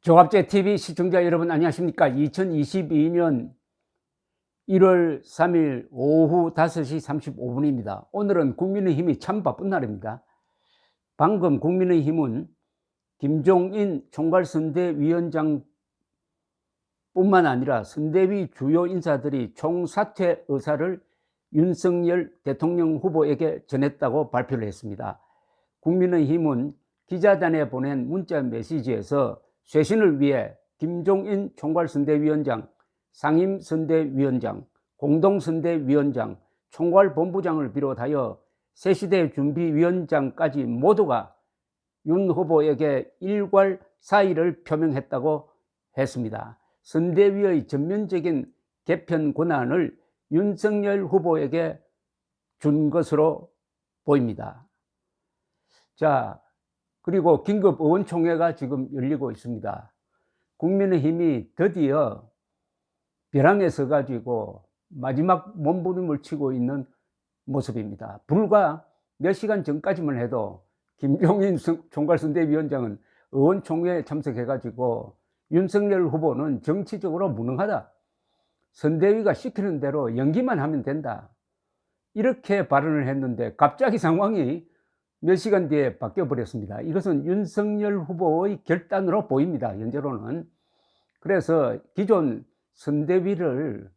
조갑제TV 시청자 여러분 안녕하십니까. 2022년 1월 3일 오후 5시 35분입니다. 오늘은 국민의힘이 참 바쁜 날입니다. 방금 국민의힘은 김종인 총괄선대위원장 뿐만 아니라 선대위 주요 인사들이 총사퇴 의사를 윤석열 대통령 후보에게 전했다고 발표를 했습니다. 국민의힘은 기자단에 보낸 문자 메시지에서 쇄신을 위해 김종인 총괄선대위원장, 상임선대위원장, 공동선대위원장, 총괄본부장을 비롯하여 새시대 준비위원장까지 모두가 윤 후보에게 일괄 사의를 표명했다고 했습니다. 선대위의 전면적인 개편 권한을 윤석열 후보에게 준 것으로 보입니다. 자, 그리고 긴급 의원총회가 지금 열리고 있습니다. 국민의힘이 드디어 벼랑에 서가지고 마지막 몸부림을 치고 있는 모습입니다. 불과 몇 시간 전까지만 해도 김종인 총괄선대위원장은 의원총회에 참석해가지고 윤석열 후보는 정치적으로 무능하다, 선대위가 시키는 대로 연기만 하면 된다, 이렇게 발언을 했는데 갑자기 상황이 몇 시간 뒤에 바뀌어 버렸습니다. 이것은 윤석열 후보의 결단으로 보입니다. 현재로는. 그래서 기존 선대위를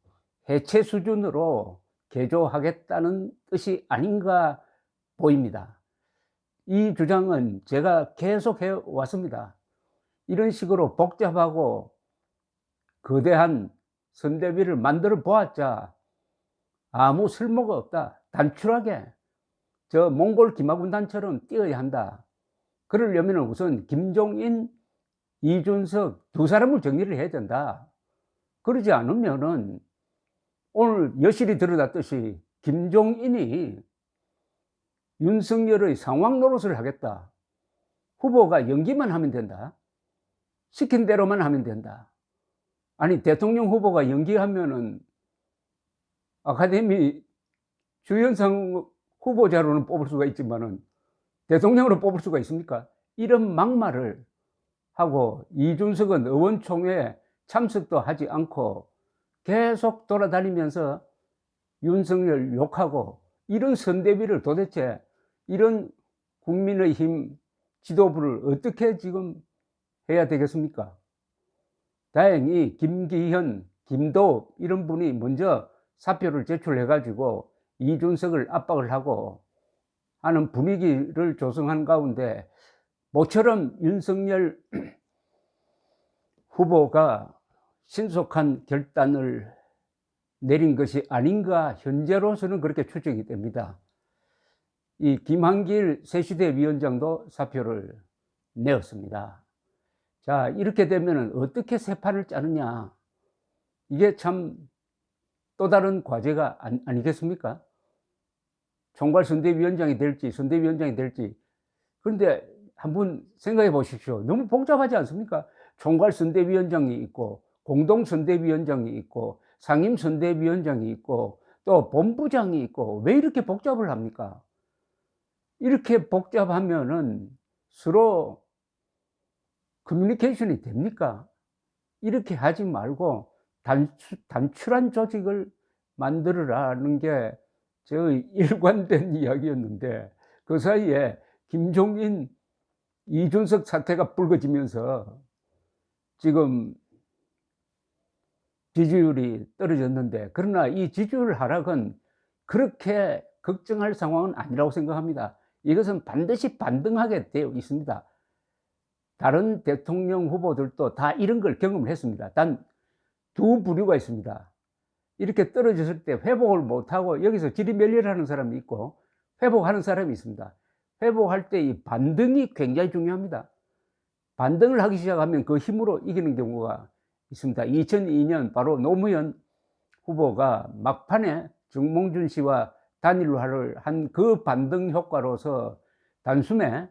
해체 수준으로 개조하겠다는 뜻이 아닌가 보입니다. 이 주장은 제가 계속 해왔습니다. 이런 식으로 복잡하고 거대한 선대위를 만들어 보았자 아무 쓸모가 없다. 단출하게 저 몽골 기마군단처럼 뛰어야 한다. 그러려면 우선 김종인, 이준석 두 사람을 정리를 해야 된다. 그러지 않으면은 오늘 여실히 드러났듯이 김종인이 윤석열의 상황 노릇을 하겠다. 후보가 연기만 하면 된다. 시킨 대로만 하면 된다. 아니, 대통령 후보가 연기하면은 아카데미 주연상 후보자로는 뽑을 수가 있지만은 대통령으로 뽑을 수가 있습니까? 이런 막말을 하고 이준석은 의원총회에 참석도 하지 않고 계속 돌아다니면서 윤석열 욕하고, 이런 선대위를 도대체 이런 국민의힘 지도부를 어떻게 지금 해야 되겠습니까? 다행히 김기현, 김도읍 이런 분이 먼저 사표를 제출해 가지고 이준석을 압박을 하고 하는 분위기를 조성한 가운데 모처럼 윤석열 후보가 신속한 결단을 내린 것이 아닌가, 현재로서는 그렇게 추정이 됩니다. 이 김한길 새시대 위원장도 사표를 내었습니다. 자, 이렇게 되면 어떻게 새 판을 짜느냐, 이게 참 또 다른 과제가 아니겠습니까? 총괄선대위원장이 될지 선대위원장이 될지. 그런데 한번 생각해 보십시오. 너무 복잡하지 않습니까? 총괄선대위원장이 있고 공동선대위원장이 있고 상임선대위원장이 있고 또 본부장이 있고, 왜 이렇게 복잡을 합니까? 이렇게 복잡하면은 서로 커뮤니케이션이 됩니까? 이렇게 하지 말고 단출한 조직을 만들으라는 게 저의 일관된 이야기였는데, 그 사이에 김종인, 이준석 사태가 불거지면서 지금 지지율이 떨어졌는데, 그러나 이 지지율 하락은 그렇게 걱정할 상황은 아니라고 생각합니다. 이것은 반드시 반등하게 되어 있습니다. 다른 대통령 후보들도 다 이런 걸 경험을 했습니다. 단 두 부류가 있습니다. 이렇게 떨어졌을 때 회복을 못하고 여기서 지리멸렬하는 사람이 있고 회복하는 사람이 있습니다. 회복할 때 이 반등이 굉장히 중요합니다. 반등을 하기 시작하면 그 힘으로 이기는 경우가 있습니다. 2002년 바로 노무현 후보가 막판에 정몽준 씨와 단일화를 한 그 반등 효과로서 단숨에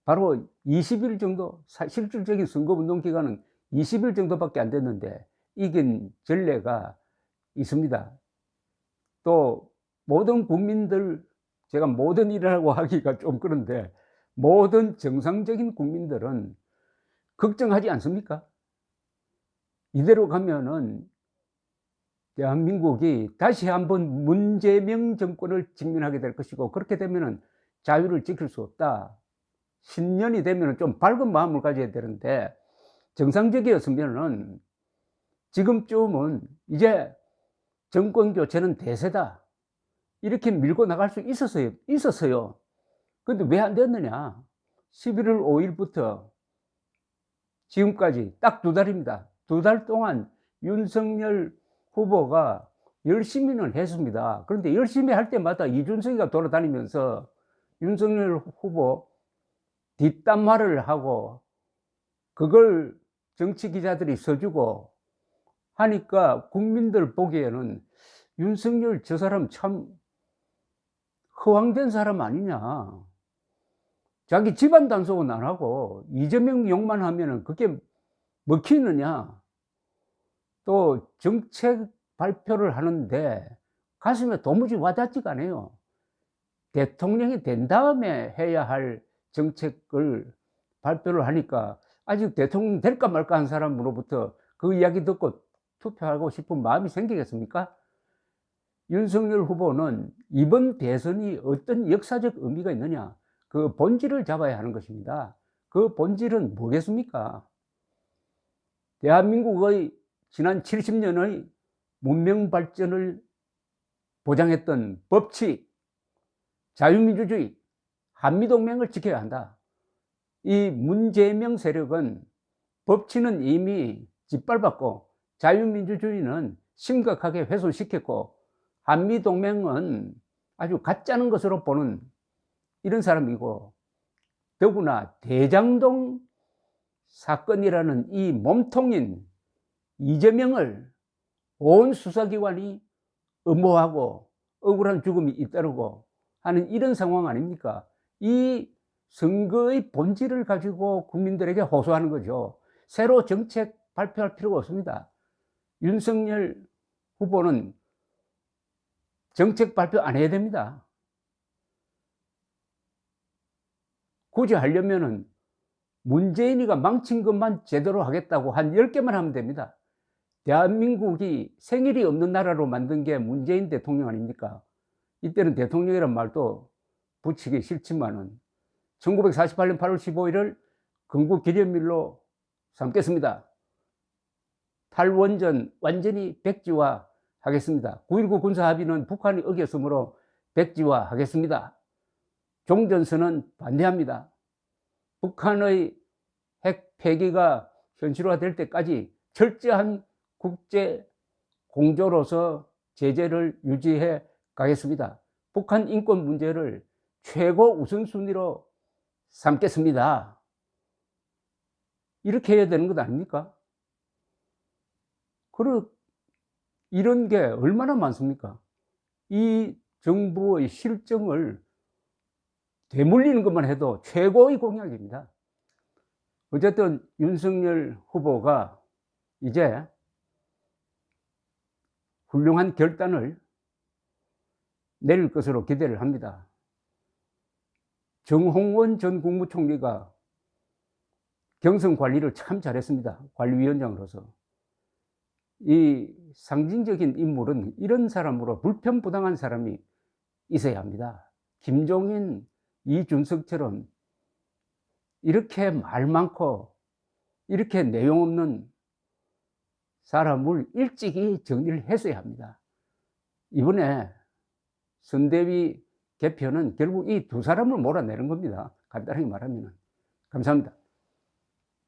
바로 20일 정도, 실질적인 선거운동 기간은 20일 정도밖에 안 됐는데 이긴 전례가 있습니다. 또 모든 국민들, 제가 모든 일이라고 하기가 좀 그런데 모든 정상적인 국민들은 걱정하지 않습니까? 이대로 가면은 대한민국이 다시 한번 문재명 정권을 직면하게 될 것이고, 그렇게 되면은 자유를 지킬 수 없다. 신년이 되면은 좀 밝은 마음을 가져야 되는데, 정상적이었으면은 지금쯤은 이제 정권 교체는 대세다, 이렇게 밀고 나갈 수 있었어요. 근데 왜 안 됐느냐? 11월 5일부터 지금까지 딱 2달입니다. 2달 동안 윤석열 후보가 열심히는 했습니다. 그런데 열심히 할 때마다 이준석이가 돌아다니면서 윤석열 후보 뒷담화를 하고, 그걸 정치 기자들이 써주고 하니까 국민들 보기에는 윤석열 저 사람 참 허황된 사람 아니냐. 자기 집안 단속은 안 하고 이재명 욕만 하면은 그게 먹히느냐. 또 정책 발표를 하는데 가슴에 도무지 와닿지가 않아요. 대통령이 된 다음에 해야 할 정책을 발표를 하니까, 아직 대통령 될까 말까 한 사람으로부터 그 이야기 듣고 투표하고 싶은 마음이 생기겠습니까? 윤석열 후보는 이번 대선이 어떤 역사적 의미가 있느냐, 그 본질을 잡아야 하는 것입니다. 그 본질은 뭐겠습니까? 대한민국의 지난 70년의 문명 발전을 보장했던 법치, 자유민주주의, 한미동맹을 지켜야 한다. 이 문재명 세력은 법치는 이미 짓밟았고, 자유민주주의는 심각하게 훼손시켰고, 한미동맹은 아주 가짜는 것으로 보는 이런 사람이고, 더구나 대장동 사건이라는 이 몸통인 이재명을 온 수사기관이 엄호하고 억울한 죽음이 잇따르고 하는 이런 상황 아닙니까? 이 선거의 본질을 가지고 국민들에게 호소하는 거죠. 새로 정책 발표할 필요가 없습니다. 윤석열 후보는 정책 발표 안 해야 됩니다. 굳이 하려면은 문재인이가 망친 것만 제대로 하겠다고 한 10개만 하면 됩니다. 대한민국이 생일이 없는 나라로 만든 게 문재인 대통령 아닙니까? 이때는 대통령이란 말도 붙이기 싫지만은 1948년 8월 15일을 건국기념일로 삼겠습니다. 탈원전 완전히 백지화 하겠습니다. 9.19 군사합의는 북한이 어겼으므로 백지화 하겠습니다. 종전선언 반대합니다. 북한의 핵 폐기가 현실화될 때까지 철저한 국제 공조로서 제재를 유지해 가겠습니다. 북한 인권 문제를 최고 우선순위로 삼겠습니다. 이렇게 해야 되는 것 아닙니까? 이런 게 얼마나 많습니까? 이 정부의 실정을 되물리는 것만 해도 최고의 공약입니다. 어쨌든 윤석열 후보가 이제 훌륭한 결단을 내릴 것으로 기대를 합니다. 정홍원 전 국무총리가 경선 관리를 참 잘했습니다. 관리위원장으로서. 이 상징적인 인물은 이런 사람으로 불편부당한 사람이 있어야 합니다. 김종인, 이준석처럼 이렇게 말 많고 이렇게 내용 없는 사람을 일찍이 정리를 했어야 합니다. 이번에 선대위 개편은 결국 이 두 사람을 몰아내는 겁니다. 간단하게 말하면. 감사합니다.